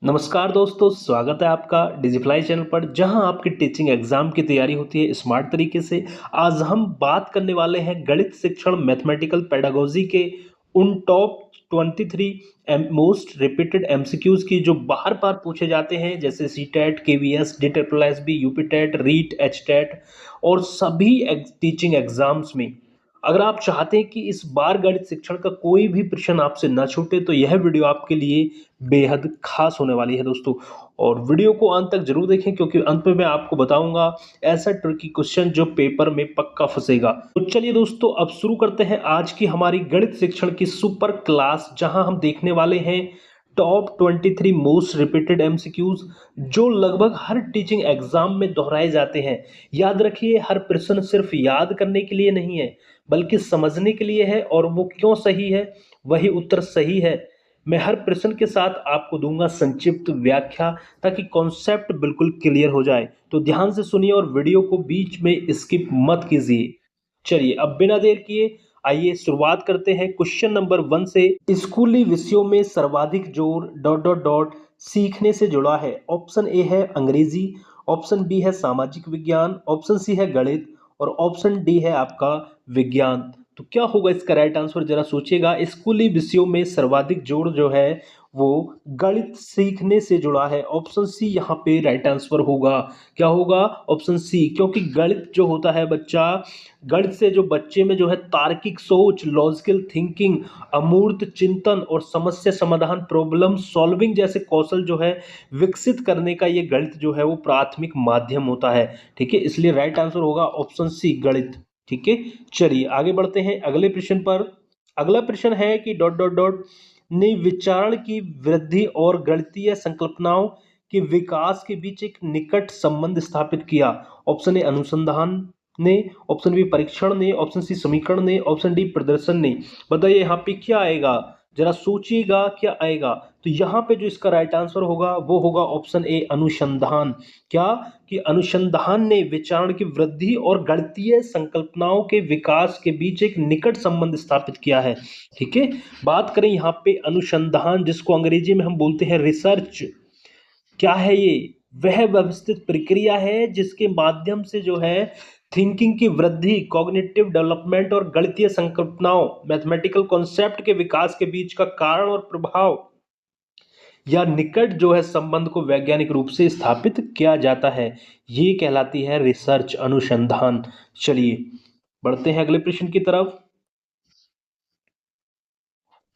नमस्कार दोस्तों, स्वागत है आपका डिजिफ्लाई चैनल पर जहां आपकी टीचिंग एग्जाम की तैयारी होती है स्मार्ट तरीके से। आज हम बात करने वाले हैं गणित शिक्षण मैथमेटिकल पेडागोजी के उन टॉप 23 मोस्ट रिपीटेड एमसीक्यूज की जो बार बार पूछे जाते हैं, जैसे C TET, KVS, D triple S B, UP TET, REET, H TET और सभी टीचिंग एग्जाम्स में। अगर आप चाहते हैं कि इस बार गणित शिक्षण का कोई भी प्रश्न आपसे ना छूटे तो यह वीडियो आपके लिए बेहद खास होने वाली है दोस्तों। और वीडियो को अंत तक जरूर देखें क्योंकि अंत में मैं आपको बताऊंगा ऐसा ट्रिकी क्वेश्चन जो पेपर में पक्का फंसेगा। तो चलिए दोस्तों, अब शुरू करते हैं आज की हमारी गणित शिक्षण की सुपर क्लास, जहां हम देखने वाले हैं टॉप 23 मोस्ट रिपीटेड एमसीक्यूज जो लगभग हर टीचिंग एग्जाम में दोहराए जाते हैं। याद रखिए, हर प्रश्न सिर्फ याद करने के लिए नहीं है बल्कि समझने के लिए है, और वो क्यों सही है, वही उत्तर सही है। मैं हर प्रश्न के साथ आपको दूंगा संक्षिप्त व्याख्या ताकि कॉन्सेप्ट बिल्कुल क्लियर हो जाए। तो ध्यान से सुनिए और वीडियो को बीच में स्किप मत कीजिए। चलिए अब बिना देर किए आइए शुरुआत करते हैं क्वेश्चन नंबर 1 से। स्कूली विषयों में सर्वाधिक जोर डॉट डॉट डॉट सीखने से जुड़ा है। ऑप्शन ए है अंग्रेजी, ऑप्शन बी है सामाजिक विज्ञान, ऑप्शन सी है गणित और ऑप्शन डी है आपका विज्ञान। तो क्या होगा इसका राइट आंसर, जरा सोचिएगा। स्कूली विषयों में सर्वाधिक जोर जो है वो गणित सीखने से जुड़ा है। ऑप्शन सी यहाँ पे राइट आंसर होगा। क्या होगा? ऑप्शन सी, क्योंकि गणित जो होता है बच्चा, गणित से जो बच्चे में जो है तार्किक सोच, लॉजिकल थिंकिंग, अमूर्त चिंतन और समस्या समाधान, प्रॉब्लम सॉल्विंग जैसे कौशल जो है विकसित करने का ये गणित जो है वो प्राथमिक माध्यम होता है। ठीक है, इसलिए राइट आंसर होगा ऑप्शन सी गणित। ठीक है, चलिए आगे बढ़ते हैं अगले प्रश्न पर। अगला प्रश्न है कि डॉट डॉट डॉट ने विचारण की वृद्धि और गणितीय संकल्पनाओं के विकास के बीच एक निकट संबंध स्थापित किया। ऑप्शन ए अनुसंधान ने, ऑप्शन बी परीक्षण ने, ऑप्शन सी समीकरण ने, ऑप्शन डी प्रदर्शन ने। बताइए यहाँ पे क्या आएगा, जरा सोचिएगा क्या आएगा। तो यहाँ पे जो इसका राइट आंसर होगा वो होगा ऑप्शन ए अनुसंधान। क्या? कि अनुसंधान ने विचारण की वृद्धि और गणितीय संकल्पनाओं के विकास के बीच एक निकट संबंध स्थापित किया है। ठीक है, बात करें यहाँ पे अनुसंधान, जिसको अंग्रेजी में हम बोलते हैं रिसर्च। क्या है ये? वह व्यवस्थित प्रक्रिया है जिसके माध्यम से जो है थिंकिंग की वृद्धि, कॉग्निटिव डेवलपमेंट और गणितीय संकल्पनाओं, मैथमेटिकल कॉन्सेप्ट के विकास के बीच का कारण और प्रभाव या निकट जो है संबंध को वैज्ञानिक रूप से स्थापित किया जाता है। ये कहलाती है रिसर्च, अनुसंधान। चलिए बढ़ते हैं अगले प्रश्न की तरफ।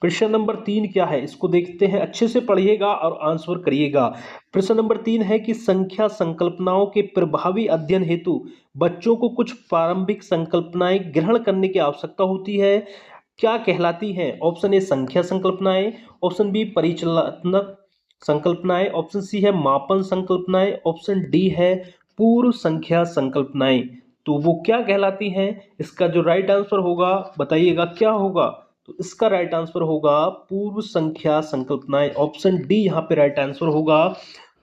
प्रश्न नंबर 3 क्या है इसको देखते हैं, अच्छे से पढ़िएगा और आंसर करिएगा। प्रश्न नंबर 3 है कि संख्या संकल्पनाओं के प्रभावी अध्ययन हेतु बच्चों को कुछ प्रारंभिक संकल्पनाएं ग्रहण करने की आवश्यकता होती है। क्या कहलाती हैं? ऑप्शन ए संख्या संकल्पनाएं, ऑप्शन बी परिचलनात्मक संकल्पनाएं, ऑप्शन सी है मापन संकल्पनाएं, ऑप्शन डी है पूर्व संख्या संकल्पनाएं। तो वो क्या कहलाती हैं? इसका जो राइट आंसर होगा बताइएगा क्या होगा। तो इसका राइट आंसर होगा पूर्व संख्या संकल्पनाएं। ऑप्शन डी यहाँ पे राइट आंसर होगा।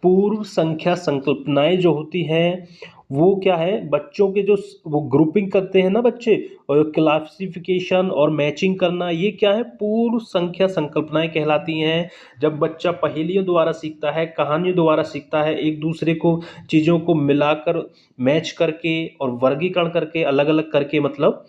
पूर्व संख्या संकल्पनाएं जो होती हैं वो क्या है, बच्चों के जो वो ग्रुपिंग करते हैं ना बच्चे, और क्लासिफिकेशन और मैचिंग करना, ये क्या है, पूर्व संख्या संकल्पनाएं कहलाती हैं। जब बच्चा पहेलियों द्वारा सीखता है, कहानियों द्वारा सीखता है, एक दूसरे को चीज़ों को मिलाकर मैच करके और वर्गीकरण करके अलग अलग करके, मतलब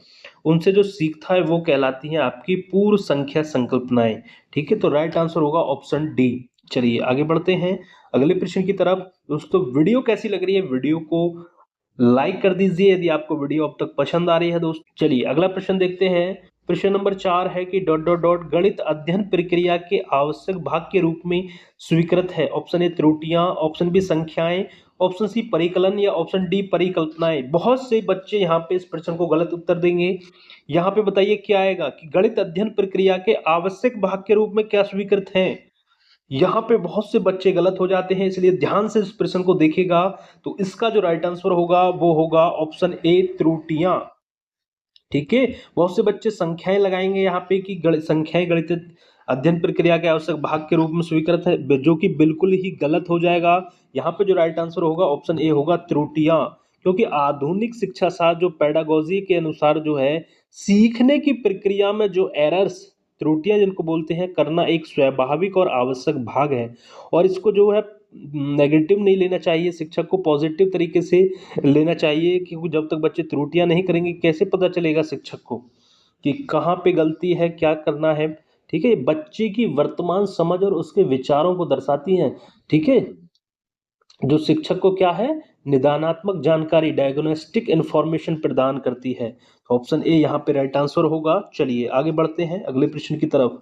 उनसे जो सीखता है वो कहलाती हैं आपकी पूर्व संख्या संकल्पनाएं। ठीक है, तो राइट आंसर होगा ऑप्शन डी। चलिए आगे बढ़ते हैं अगले प्रश्न की तरफ। दोस्तों वीडियो कैसी लग रही है, वीडियो को लाइक कर दीजिए यदि आपको वीडियो अब तक पसंद आ रही है दोस्त। चलिए अगला प्रश्न देखते हैं। प्रश्न नंबर 4 है कि डॉट डॉट डॉट गणित अध्ययन प्रक्रिया के आवश्यक भाग के रूप में स्वीकृत है। ऑप्शन ए त्रुटियां, ऑप्शन बी संख्याएं, ऑप्शन सी परिकलन या ऑप्शन डी परिकल्पनाएं। बहुत से बच्चे यहाँ पे इस प्रश्न को गलत उत्तर देंगे। यहाँ पे बताइए क्या आएगा कि गणित अध्ययन प्रक्रिया के आवश्यक भाग के रूप में क्या स्वीकृत है। यहाँ पे बहुत से बच्चे गलत हो जाते हैं, इसलिए ध्यान से इस प्रश्न को देखेगा। तो इसका जो राइट आंसर होगा वो होगा ऑप्शन ए त्रुटियां। ठीक है, बहुत से बच्चे संख्याएं लगाएंगे यहाँ पे कि संख्याएं गणित अध्ययन प्रक्रिया के आवश्यक भाग के रूप में स्वीकृत है, जो कि बिल्कुल ही गलत हो जाएगा। यहाँ पे जो राइट आंसर होगा ऑप्शन ए होगा त्रुटियां। क्योंकि आधुनिक शिक्षा शास्त्र जो पेडागोजी के अनुसार जो है सीखने की प्रक्रिया में जो एरर्स त्रुटियां जिनको बोलते हैं करना एक स्वाभाविक और आवश्यक भाग है, और इसको जो है नेगेटिव नहीं लेना चाहिए, शिक्षक को पॉजिटिव तरीके से लेना चाहिए, क्योंकि जब तक बच्चे त्रुटियां नहीं करेंगे कैसे पता चलेगा शिक्षक को कि कहाँ पे गलती है, क्या करना है। ठीक है, बच्चे की वर्तमान समझ और उसके विचारों को दर्शाती हैं। ठीक है, जो शिक्षक को क्या है, निदानात्मक जानकारी, डायग्नोस्टिक इंफॉर्मेशन प्रदान करती है। तो ऑप्शन ए यहाँ पे राइट आंसर होगा। चलिए आगे बढ़ते हैं अगले प्रश्न की तरफ।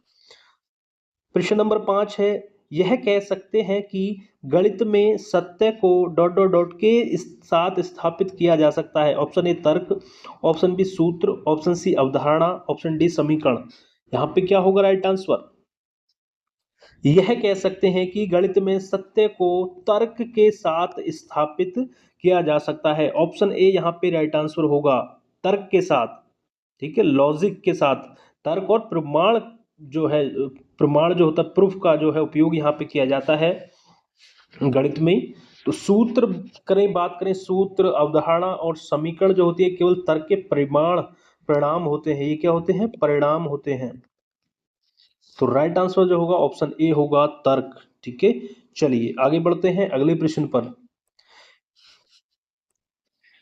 प्रश्न नंबर 5 है, यह कह सकते हैं कि गणित में सत्य को डॉट डॉट डॉट के साथ स्थापित किया जा सकता है। ऑप्शन ए तर्क, ऑप्शन बी सूत्र, ऑप्शन सी अवधारणा, ऑप्शन डी समीकरण। यहाँ पे क्या होगा राइट आंसर? यह कह सकते हैं कि गणित में सत्य को तर्क के साथ स्थापित किया जा सकता है। ऑप्शन ए यहाँ पे राइट आंसर होगा, तर्क के साथ। ठीक है, लॉजिक के साथ तर्क और प्रमाण जो है, प्रमाण जो होता है, प्रूफ का जो है उपयोग यहाँ पे किया जाता है गणित में। तो सूत्र करें, बात करें, सूत्र, अवधारणा और समीकरण जो होती है केवल तर्क के परिणाम होते हैं। ये क्या होते हैं? परिणाम होते हैं। तो राइट आंसर जो होगा ऑप्शन ए होगा, तर्क। ठीक है, चलिए आगे बढ़ते हैं अगले प्रश्न पर।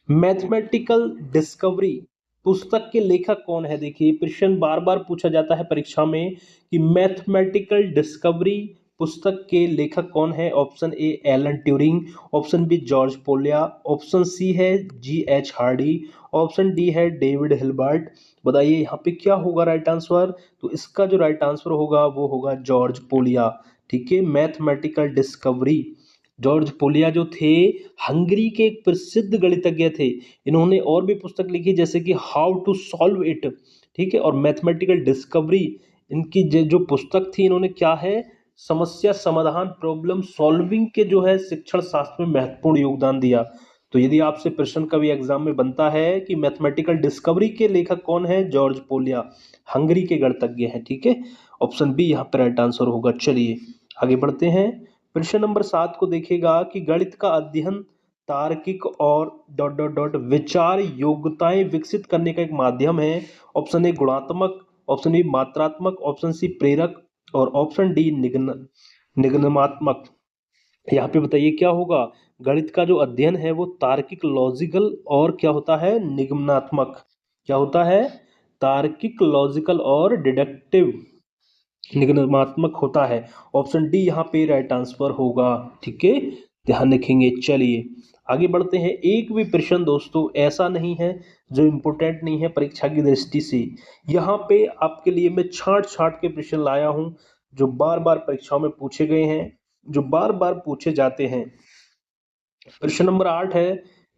मैथमेटिकल डिस्कवरी पुस्तक के लेखक कौन है? देखिए प्रश्न बार बार पूछा जाता है परीक्षा में कि मैथमेटिकल डिस्कवरी पुस्तक के लेखक कौन है। Option A Alan Turing, option B George Polya, option C है G H Hardy, option D है डेविड हिल्बर्ट। बताइए यहाँ पे क्या होगा राइट आंसर? तो इसका जो राइट आंसर होगा वो होगा जॉर्ज पोलिया। ठीक है, मैथमेटिकल डिस्कवरी। जॉर्ज पोलिया जो थे हंगरी के एक प्रसिद्ध गणितज्ञ थे। इन्होंने और भी पुस्तक लिखी जैसे कि हाउ टू सॉल्व इट, ठीक है, और मैथमेटिकल डिस्कवरी। इनकी जो पुस्तक थी, इन्होंने क्या है, समस्या समाधान, प्रॉब्लम सॉल्विंग के जो है शिक्षण शास्त्र में महत्वपूर्ण योगदान दिया। तो यदि आपसे प्रश्न कभी एग्जाम में बनता है कि मैथमेटिकल डिस्कवरी के लेखक कौन है, जॉर्ज पोलिया, हंगरी के गणितज्ञ हैं। ठीक है, ऑप्शन बी यहाँ पर राइट आंसर होगा। चलिए आगे बढ़ते हैं। प्रश्न नंबर 7 को देखिएगा कि गणित का अध्ययन तार्किक और डॉट डॉट डॉट विचार योग्यताएं विकसित करने का एक माध्यम है। ऑप्शन ए गुणात्मक, ऑप्शन बी मात्रात्मक, ऑप्शन सी प्रेरक और ऑप्शन डी निगमनात्मक। यहाँ पे बताइए क्या होगा? गणित का जो अध्ययन है वो तार्किक, लॉजिकल और क्या होता है, निगमनात्मक। क्या होता है? तार्किक, लॉजिकल और डिडक्टिव, निगमनात्मक होता है। ऑप्शन डी यहाँ पे राइट आंसर होगा। ठीक है, ध्यान रखेंगे। चलिए आगे बढ़ते हैं। एक भी प्रश्न दोस्तों ऐसा नहीं है जो इम्पोर्टेंट नहीं है परीक्षा की दृष्टि से। यहाँ पे आपके लिए मैं छांट छांट के प्रश्न लाया हूँ जो बार बार परीक्षाओं में पूछे गए हैं, जो बार बार पूछे जाते हैं। प्रश्न नंबर 8 है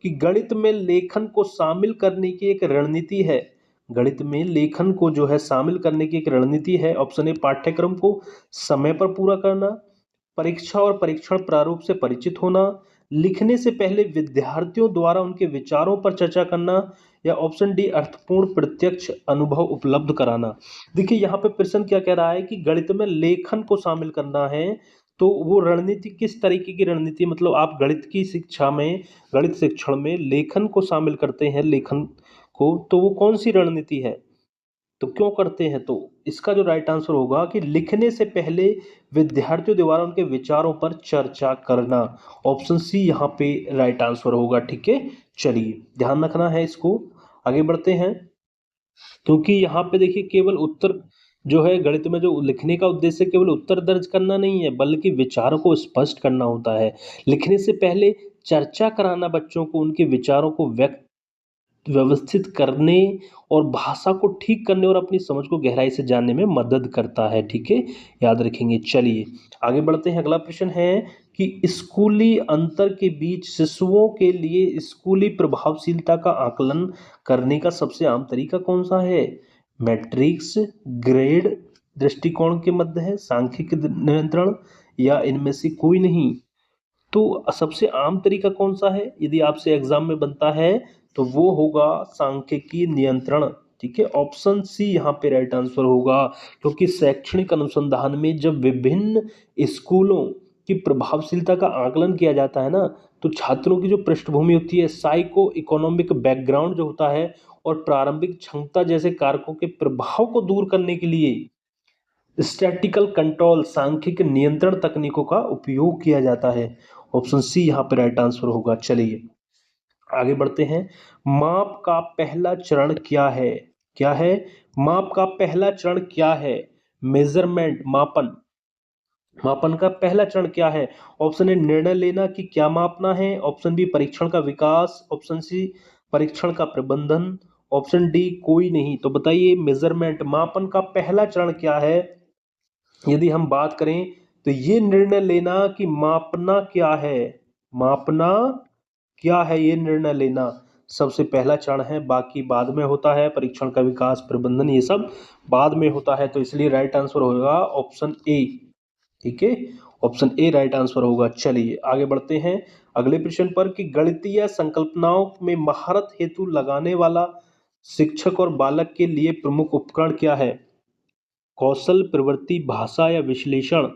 कि गणित में लेखन को शामिल करने की एक रणनीति है। गणित में लेखन को जो है शामिल करने की एक रणनीति है। ऑप्शन ए पाठ्यक्रम को समय पर पूरा करना, परीक्षा और परीक्षण प्रारूप से परिचित होना, लिखने से पहले विद्यार्थियों द्वारा उनके विचारों पर चर्चा करना, या ऑप्शन डी अर्थपूर्ण प्रत्यक्ष अनुभव उपलब्ध कराना। देखिए यहाँ पे प्रश्न क्या कह रहा है कि गणित में लेखन को शामिल करना है। तो वो रणनीति किस तरीके की रणनीति, मतलब आप गणित की शिक्षा में, गणित शिक्षण में लेखन को शामिल करते हैं, लेखन को, तो वो कौन सी रणनीति है, तो क्यों करते हैं? तो इसका जो राइट आंसर होगा कि लिखने से पहले विद्यार्थियों द्वारा उनके विचारों पर चर्चा करना। ऑप्शन सी यहाँ पे राइट आंसर होगा। ठीक है, चलिए ध्यान रखना है इसको। आगे बढ़ते हैं, क्योंकि यहाँ पे देखिए केवल उत्तर जो है, गणित में जो लिखने का उद्देश्य केवल उत्तर दर्ज करना नहीं है बल्कि विचारों को स्पष्ट करना होता है। लिखने से पहले चर्चा कराना बच्चों को, उनके विचारों को व्यक्त व्यवस्थित करने और भाषा को ठीक करने और अपनी समझ को गहराई से जानने में मदद करता है। ठीक है, याद रखेंगे। चलिए आगे बढ़ते हैं। अगला प्रश्न है कि स्कूली अंतर के बीच शिशुओं के लिए स्कूली प्रभावशीलता का आकलन करने का सबसे आम तरीका कौन सा है? मैट्रिक्स, ग्रेड, दृष्टिकोण के मध्य है, सांख्यिक नियंत्रण, या इनमें से कोई नहीं। तो सबसे आम तरीका कौन सा है यदि आपसे एग्जाम में बनता है? तो वो होगा सांख्यिकीय नियंत्रण। ठीक है, ऑप्शन सी यहाँ पे राइट आंसर होगा, क्योंकि शैक्षणिक अनुसंधान में जब विभिन्न स्कूलों की प्रभावशीलता का आकलन किया जाता है ना, तो छात्रों की जो पृष्ठभूमि होती है, साइको इकोनॉमिक बैकग्राउंड जो होता है, और प्रारंभिक क्षमता जैसे कारकों के प्रभाव को दूर करने के लिए स्टैटिकल कंट्रोल सांख्यिक नियंत्रण तकनीकों का उपयोग किया जाता है। ऑप्शन सी यहाँ पे राइट आंसर होगा। चलिए आगे बढ़ते हैं। माप का पहला चरण क्या है? क्या है? माप का पहला चरण क्या है? मेजरमेंट, मापन। मापन का पहला चरण क्या है? ऑप्शन ए निर्णय लेना कि क्या मापना है, ऑप्शन बी परीक्षण का विकास, ऑप्शन सी परीक्षण का प्रबंधन, ऑप्शन डी कोई नहीं। तो बताइए मेजरमेंट, मापन का पहला चरण क्या है? यदि हम बात करें तो ये निर्णय लेना कि मापना क्या है, मापना क्या है, ये निर्णय लेना सबसे पहला चरण है। बाकी बाद में होता है, परीक्षण का विकास, प्रबंधन, ये सब बाद में होता है। तो इसलिए राइट आंसर होगा ऑप्शन ए। ठीक है, ऑप्शन ए राइट आंसर होगा। चलिए आगे बढ़ते हैं अगले प्रश्न पर कि गणितीय संकल्पनाओं में महारत हेतु लगाने वाला शिक्षक और बालक के लिए प्रमुख उपकरण क्या है? कौशल, प्रवृत्ति, भाषा या विश्लेषण?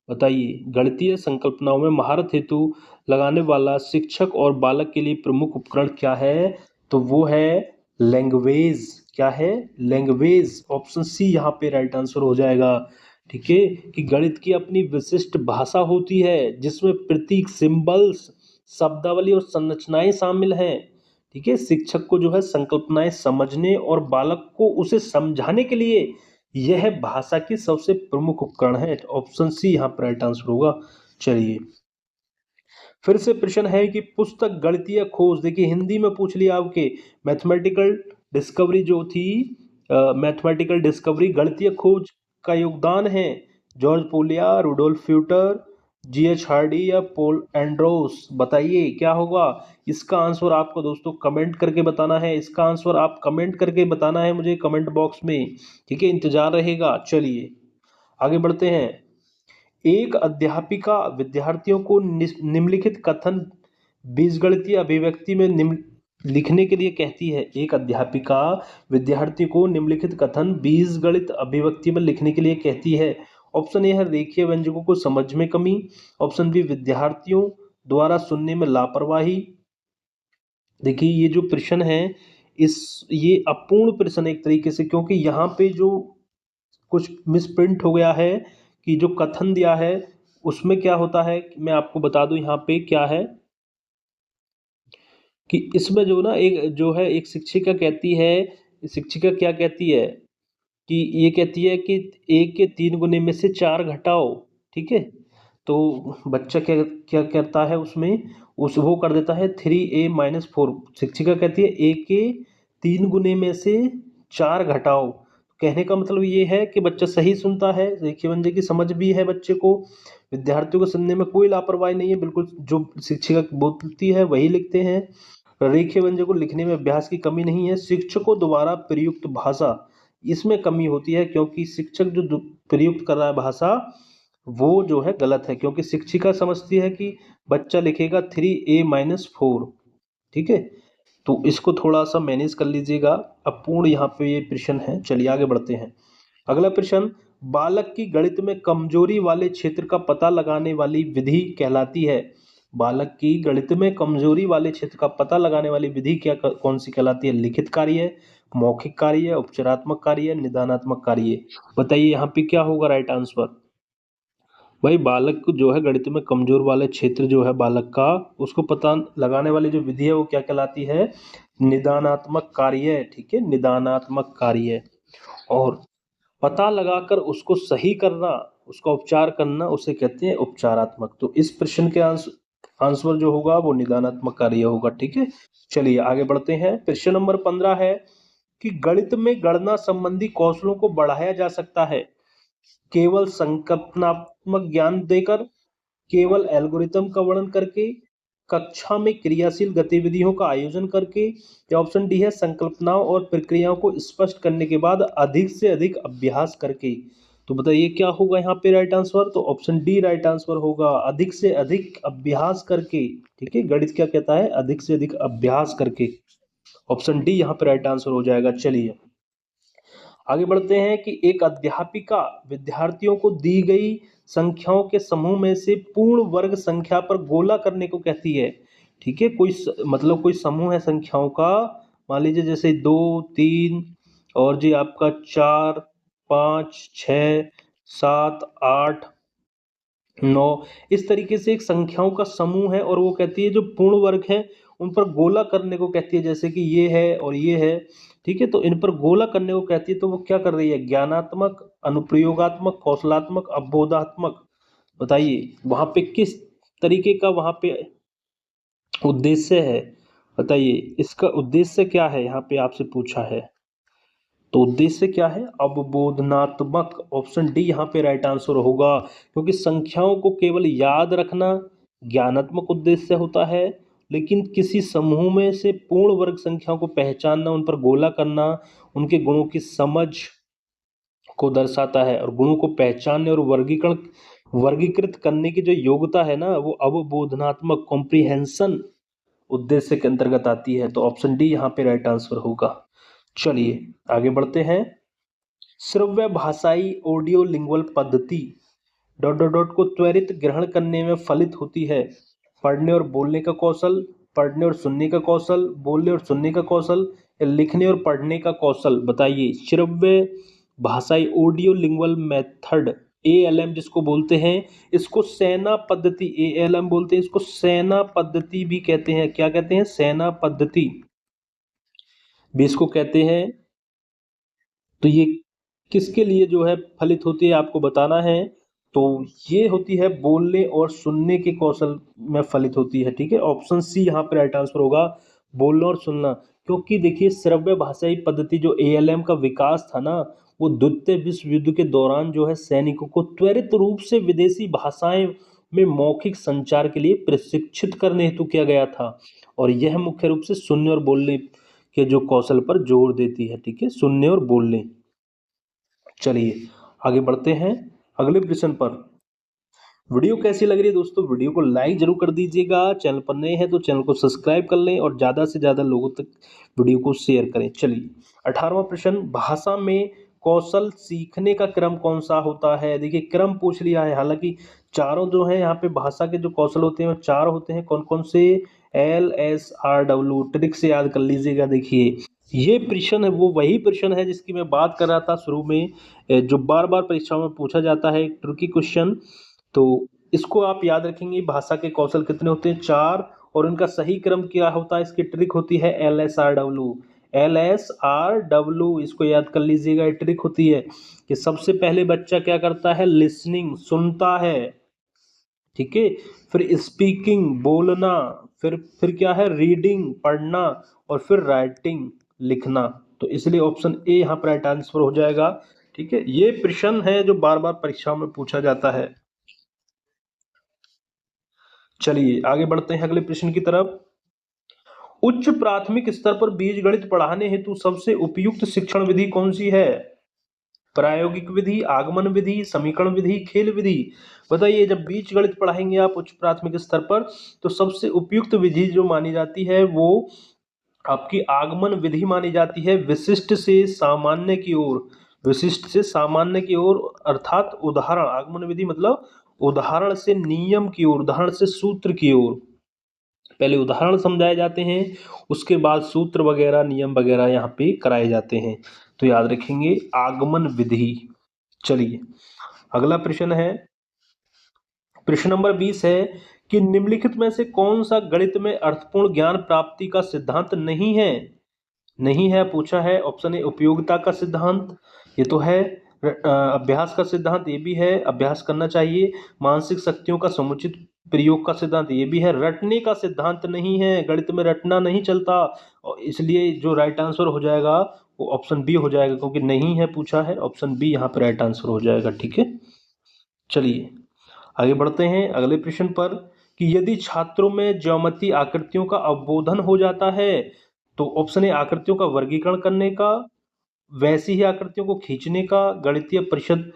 बताइए गणितीय संकल्पनाओं में महारत हेतु लगाने वाला शिक्षक और बालक के लिए प्रमुख उपकरण क्या है? तो वो है लैंग्वेज। क्या है? लैंग्वेज। ऑप्शन सी यहाँ पे राइट आंसर हो जाएगा। ठीक है, कि गणित की अपनी विशिष्ट भाषा होती है जिसमें प्रतीक, सिंबल्स, शब्दावली और संरचनाएं शामिल हैं। ठीक है, शिक्षक को जो है संकल्पनाएं समझने और बालक को उसे समझाने के लिए यह भाषा की सबसे प्रमुख उपकरण है। ऑप्शन सी यहाँ पर राइट आंसर होगा। चलिए फिर से प्रश्न है कि पुस्तक गणितीय खोज, देखिए हिंदी में पूछ लिया आपके, मैथमेटिकल डिस्कवरी जो थी, मैथमेटिकल डिस्कवरी गणितीय खोज का योगदान है George Polya, Rudolf Fueter, G H Hardy या पॉल एंड्रोस? बताइए क्या होगा इसका आंसर? आपको दोस्तों कमेंट करके बताना है, इसका आंसर आप कमेंट करके बताना है मुझे कमेंट बॉक्स में। ठीक है, इंतजार रहेगा। चलिए आगे बढ़ते हैं। एक अध्यापिका विद्यार्थियों को निम्नलिखित कथन बीजगणितीय अभिव्यक्ति में निम्न लिखने के लिए कहती है। एक अध्यापिका विद्यार्थी को निम्नलिखित कथन बीजगणित अभिव्यक्ति में लिखने के लिए कहती है। ऑप्शन ए है रेखीय व्यंजकों को समझ में कमी, ऑप्शन बी विद्यार्थियों द्वारा सुनने में लापरवाही। देखिए ये जो प्रश्न है, इस ये अपूर्ण प्रश्न एक तरीके से, क्योंकि यहाँ पे जो कुछ मिसप्रिंट हो गया है कि जो कथन दिया है उसमें क्या होता है, मैं आपको बता दूं यहाँ पे क्या है कि इसमें जो ना एक जो है एक शिक्षिका कहती है, शिक्षिका क्या कहती है कि ये कहती है कि एक के 3 गुने में से 4 घटाओ। ठीक है, तो बच्चा क्या क्या करता है उसमें, उस वो कर देता है 3a-4। शिक्षिका कहती है एक के 3 गुने में से 4 घटाओ। कहने का मतलब ये है कि बच्चा सही सुनता है, रेखीय व्यंजक की समझ भी है बच्चे को, विद्यार्थियों को सुनने में कोई लापरवाही नहीं है, बिल्कुल जो शिक्षिका बोलती है वही लिखते हैं। रेखीय व्यंजक को लिखने में अभ्यास की कमी नहीं है। शिक्षकों द्वारा प्रयुक्त भाषा, इसमें कमी होती है क्योंकि शिक्षक जो प्रयुक्त कर रहा है भाषा वो जो है गलत है, क्योंकि शिक्षिका समझती है कि बच्चा लिखेगा 3a-4। ठीक है, तो इसको थोड़ा सा मैनेज कर लीजिएगा। अपूर्ण यहाँ पे ये प्रश्न है। चलिए आगे बढ़ते हैं अगला प्रश्न, बालक की गणित में कमजोरी वाले क्षेत्र का पता लगाने वाली विधि कहलाती है। बालक की गणित में कमजोरी वाले क्षेत्र का पता लगाने वाली विधि क्या कौन सी कहलाती है? लिखित कार्य, मौखिक कार्य, उपचारात्मक कार्य, निदानात्मक कार्य? बताइए यहाँ पे क्या होगा राइट आंसर? भाई बालक को जो है गणित में कमजोर वाले क्षेत्र जो है बालक का, उसको पता लगाने वाली जो विधि है वो क्या कहलाती है? निदानात्मक कार्य। ठीक है, निदानात्मक कार्य। और पता लगाकर उसको सही करना, उसका उपचार करना, उसे कहते हैं उपचारात्मक। तो इस प्रश्न के आंसर जो होगा वो निदानात्मक कार्य होगा। ठीक है, चलिए आगे बढ़ते हैं। प्रश्न नंबर 15 है कि गणित में गणना संबंधी कौशलों को बढ़ाया जा सकता है केवल संकल्पनात्मक ज्ञान देकर, केवल एल्गोरिथम का वर्णन करके, कक्षा में क्रियाशील गतिविधियों का आयोजन करके, या ऑप्शन डी है संकल्पनाओं और प्रक्रियाओं को स्पष्ट करने के बाद अधिक से अधिक अभ्यास करके? तो बताइए क्या होगा यहाँ पे राइट आंसर? तो ऑप्शन डी राइट आंसर होगा, अधिक से अधिक अभ्यास करके। ठीक है, गणित क्या कहता है? अधिक से अधिक अभ्यास करके। ऑप्शन डी यहाँ पे राइट आंसर हो जाएगा। चलिए आगे बढ़ते हैं कि एक अध्यापिका विद्यार्थियों को दी गई संख्याओं के समूह में से पूर्ण वर्ग संख्या पर गोला करने को कहती है। ठीक है, मतलब कोई समूह है संख्याओं का, मान लीजिए जैसे 2, 3 और जी आपका 4, 5, 6, 7, 8, 9 इस तरीके से एक संख्याओं का समूह है और वो कहती है जो पूर्ण वर्ग है उन पर गोला करने को कहती है, जैसे कि ये है और ये है, ठीक है। तो इन पर गोला करने को कहती है, तो वो क्या कर रही है, ज्ञानात्मक, अनुप्रयोगात्मक, कौशलात्मक, अवबोधात्मक। बताइए वहां पे किस तरीके का वहां पे उद्देश्य है, बताइए इसका उद्देश्य क्या है, यहाँ पे आपसे पूछा है। तो उद्देश्य क्या है, अवबोधनात्मक। ऑप्शन डी यहाँ पे राइट आंसर होगा, क्योंकि संख्याओं को केवल याद रखना ज्ञानात्मक उद्देश्य होता है, लेकिन किसी समूह में से पूर्ण वर्ग संख्याओं को पहचानना, उन पर गोला करना, उनके गुणों की समझ को दर्शाता है। और गुणों को पहचानने और वर्गीकृत करने की जो योग्यता है ना, वो अवबोधनात्मक कॉम्प्रिहेंशन उद्देश्य के अंतर्गत आती है। तो ऑप्शन डी यहाँ पे राइट आंसर होगा। चलिए आगे बढ़ते हैं। श्रव्य भाषाई ऑडियो लिंगुअल पद्धति डॉट डॉट डॉट को त्वरित ग्रहण करने में फलित होती है। पढ़ने और बोलने का कौशल, पढ़ने और सुनने का कौशल, बोलने और सुनने का कौशल, या लिखने और पढ़ने का कौशल। बताइए श्रव्य भाषाई ऑडियो लिंगुअल मेथड, एएलएम जिसको बोलते हैं, इसको सेना पद्धति, एएलएम बोलते हैं, इसको सेना पद्धति भी कहते हैं। क्या कहते हैं, सेना पद्धति भी इसको कहते हैं। तो ये किसके लिए जो है फलित होती है, आपको बताना है। तो ये होती है बोलने और सुनने के कौशल में फलित होती है, ठीक है। ऑप्शन सी यहाँ पे राइट आंसर होगा, बोलना और सुनना। क्योंकि देखिए श्रव्य भाषाई पद्धति जो एएलएम का विकास था ना, वो द्वितीय विश्व युद्ध के दौरान जो है सैनिकों को त्वरित रूप से विदेशी भाषाएं में मौखिक संचार के लिए प्रशिक्षित करने हेतु किया गया था। और यह मुख्य रूप से सुनने और बोलने के जो कौशल पर जोर देती है, ठीक है, सुनने और बोलने। चलिए आगे बढ़ते हैं अगले प्रश्न पर। वीडियो कैसी लग रही है दोस्तों, वीडियो को लाइक जरूर कर दीजिएगा, चैनल पर नए हैं तो चैनल को सब्सक्राइब कर लें और ज़्यादा से ज़्यादा लोगों तक वीडियो को शेयर करें। चलिए 18वां प्रश्न, भाषा में कौशल सीखने का क्रम कौन सा होता है। देखिए क्रम पूछ लिया है, हालांकि चारों जो है यहाँ पे भाषा के जो कौशल होते हैं वो चार होते हैं। कौन कौन से, LSRW, ट्रिक से याद कर लीजिएगा। देखिए ये प्रश्न है, वो वही प्रश्न है जिसकी मैं बात कर रहा था शुरू में, जो बार बार परीक्षाओं में पूछा जाता है, एक ट्रिकी क्वेश्चन। तो इसको आप याद रखेंगे, भाषा के कौशल कितने होते हैं, चार, और उनका सही क्रम क्या होता है, इसकी ट्रिक होती है LSRW। LSRW इसको याद कर लीजिएगा। ये ट्रिक होती है कि सबसे पहले बच्चा क्या करता है, लिसनिंग, सुनता है, ठीक है, फिर स्पीकिंग, बोलना, फिर क्या है, रीडिंग, पढ़ना, और फिर राइटिंग, लिखना। तो इसलिए ऑप्शन ए यहाँ पर राइट आंसर हो जाएगा, ठीक है। ये प्रश्न है जो बार बार परीक्षाओं में पूछा जाता है। चलिए आगे बढ़ते हैं अगले प्रश्न की तरफ। उच्च प्राथमिक स्तर पर बीजगणित पढ़ाने हेतु सबसे उपयुक्त शिक्षण विधि कौन सी है। प्रायोगिक विधि, आगमन विधि, समीकरण विधि, खेल विधि। बताइए जब बीजगणित पढ़ाएंगे आप उच्च प्राथमिक स्तर पर, तो सबसे उपयुक्त विधि जो मानी जाती है वो आपकी आगमन विधि मानी जाती है, विशिष्ट से सामान्य की ओर, विशिष्ट से सामान्य की ओर, अर्थात उदाहरण, आगमन विधि मतलब उदाहरण से नियम की ओर, उदाहरण से सूत्र की ओर। पहले उदाहरण समझाए जाते हैं, उसके बाद सूत्र वगैरह, नियम वगैरह यहाँ पे कराए जाते हैं। तो याद रखेंगे आगमन विधि। चलिए अगला प्रश्न है, प्रश्न नंबर 20 है कि निम्नलिखित में से कौन सा गणित में अर्थपूर्ण ज्ञान प्राप्ति का सिद्धांत नहीं है। नहीं है पूछा है। ऑप्शन ए उपयोगिता का सिद्धांत, ये तो है। अभ्यास का सिद्धांत, ये भी है, अभ्यास करना चाहिए। मानसिक शक्तियों का समुचित प्रयोग का सिद्धांत, ये भी है। रटने का सिद्धांत नहीं है, गणित में रटना नहीं चलता, और इसलिए जो राइट आंसर हो जाएगा वो ऑप्शन बी हो जाएगा, क्योंकि नहीं है पूछा है, ऑप्शन बी यहाँ पर राइट आंसर हो जाएगा, ठीक है। चलिए आगे बढ़ते हैं अगले प्रश्न पर कि यदि छात्रों में ज्यामितीय आकृतियों का अवबोधन हो जाता है, तो ऑप्शन ए आकृतियों का वर्गीकरण करने का, वैसी ही आकृतियों को खींचने का, गणितीय परिषद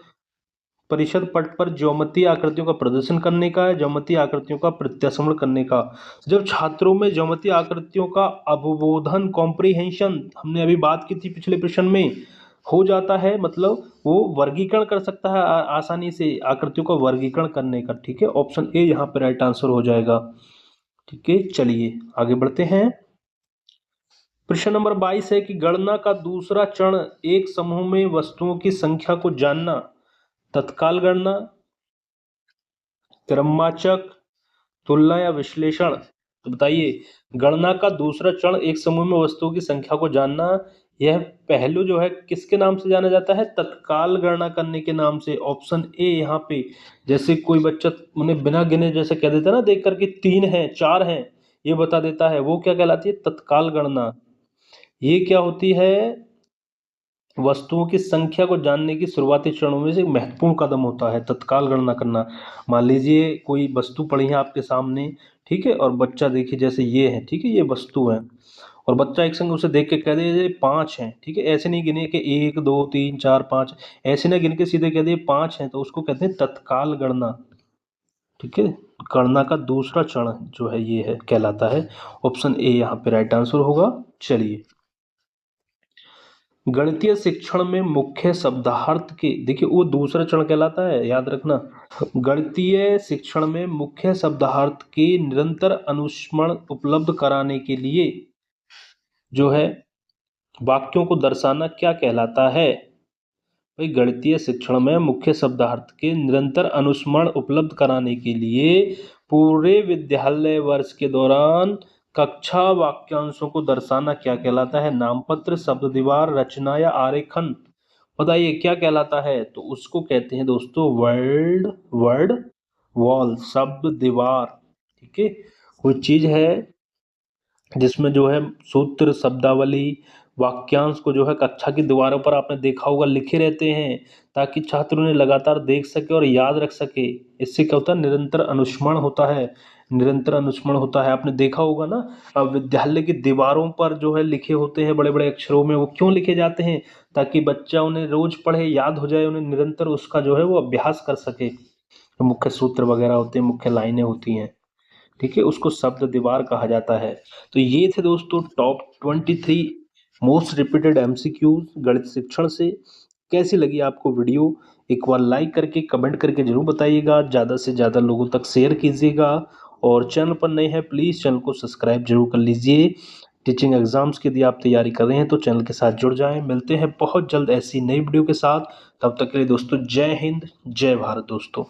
परिषद पट पर ज्यामितीय आकृतियों का प्रदर्शन करने का, ज्यामितीय आकृतियों का प्रत्यास्मरण करने का। जब छात्रों में ज्यामितीय आकृतियों का अवबोधन, कॉम्प्रिहेंशन, हमने अभी बात की थी पिछले प्रश्न में, हो जाता है, मतलब वो वर्गीकरण कर सकता है आसानी से, आकृतियों का वर्गीकरण करने का, ठीक है। ऑप्शन ए यहाँ पे राइट आंसर हो जाएगा, ठीक है। चलिए आगे बढ़ते हैं। प्रश्न नंबर 22 है कि गणना का दूसरा चरण एक समूह में वस्तुओं की संख्या को जानना तत्काल गणना, क्रमवाचक, तुलना या विश्लेषण। तो बताइए, गणना का दूसरा चरण एक समूह में वस्तुओं की संख्या को जानना। यह पहलू जो है किसके नाम से जाना जाता है? तत्काल गणना करने के नाम से। ऑप्शन ए यहाँ पे, जैसे कोई बच्चा उन्हें बिना गिने जैसे कह देता है ना, देख करके 3 हैं 4 हैं ये बता देता है, वो क्या कहलाती है? तत्काल गणना। ये क्या होती है? वस्तुओं की संख्या को जानने की शुरुआती चरणों में से एक महत्वपूर्ण कदम होता है तत्काल गणना करना। मान लीजिए कोई वस्तु पड़ी है आपके सामने, ठीक है, और बच्चा देखिए जैसे ये है, ठीक है, ये वस्तु है, और बच्चा एक संग उसे देख के कह दे ये 5 हैं, ठीक है, ऐसे नहीं गिने कि 1 2 3 4 5, ऐसे ना गिन के सीधे कह दे 5 हैं, तो उसको कहते हैं तत्काल गणना। ठीक है, गणना का दूसरा चरण जो है ये है कहलाता है। ऑप्शन ए यहाँ पे राइट आंसर होगा। चलिए, गणितीय शिक्षण में मुख्य शब्दार्थ के, देखिए वो दूसरा चरण कहलाता है, याद रखना। गणितीय शिक्षण में मुख्य शब्दार्थ के निरंतर अनुस्मरण उपलब्ध कराने के लिए जो है वाक्यों को दर्शाना क्या कहलाता है? भाई, गणितीय शिक्षण में मुख्य शब्दार्थ के निरंतर अनुस्मरण उपलब्ध कराने के लिए पूरे विद्यालय वर्ष के दौरान कक्षा वाक्यांशों को दर्शाना क्या कहलाता है? नामपत्र, शब्द दीवार, रचना या आरेखन। बताइए क्या कहलाता है? तो उसको कहते हैं दोस्तों वर्ड वर्ड वॉल, शब्द दीवार। ठीक है, कोई चीज है जिसमें जो है सूत्र, शब्दावली, वाक्यांश को जो है कक्षा की दीवारों पर आपने देखा होगा लिखे रहते हैं, ताकि छात्र उन्हें लगातार देख सके और याद रख सके। इससे क्या होता है? निरंतर अनुस्मरण होता है। निरंतर अनुस्मरण होता है, आपने देखा होगा ना। अब विद्यालय की दीवारों पर जो है लिखे होते हैं बड़े बड़े अक्षरों में, वो क्यों लिखे जाते हैं? ताकि बच्चा उन्हें रोज पढ़े, याद हो जाए, उन्हें निरंतर उसका जो है वो अभ्यास कर सके। तो मुख्य सूत्र वगैरह होते हैं, मुख्य लाइनें होती हैं, ठीक है, उसको शब्द दीवार कहा जाता है। तो ये थे दोस्तों टॉप 23 मोस्ट रिपीटेड एमसीक्यूज गणित शिक्षण से। कैसी लगी आपको वीडियो? एक बार लाइक करके कमेंट करके जरूर बताइएगा, ज़्यादा से ज़्यादा लोगों तक शेयर कीजिएगा, और चैनल पर नए हैं प्लीज़ चैनल को सब्सक्राइब जरूर कर लीजिए। टीचिंग एग्जाम्स की यदि आप तैयारी कर रहे हैं तो चैनल के साथ जुड़ जाएं। मिलते हैं बहुत जल्द ऐसी नई वीडियो के साथ, तब तक के लिए दोस्तों जय हिंद जय भारत दोस्तों।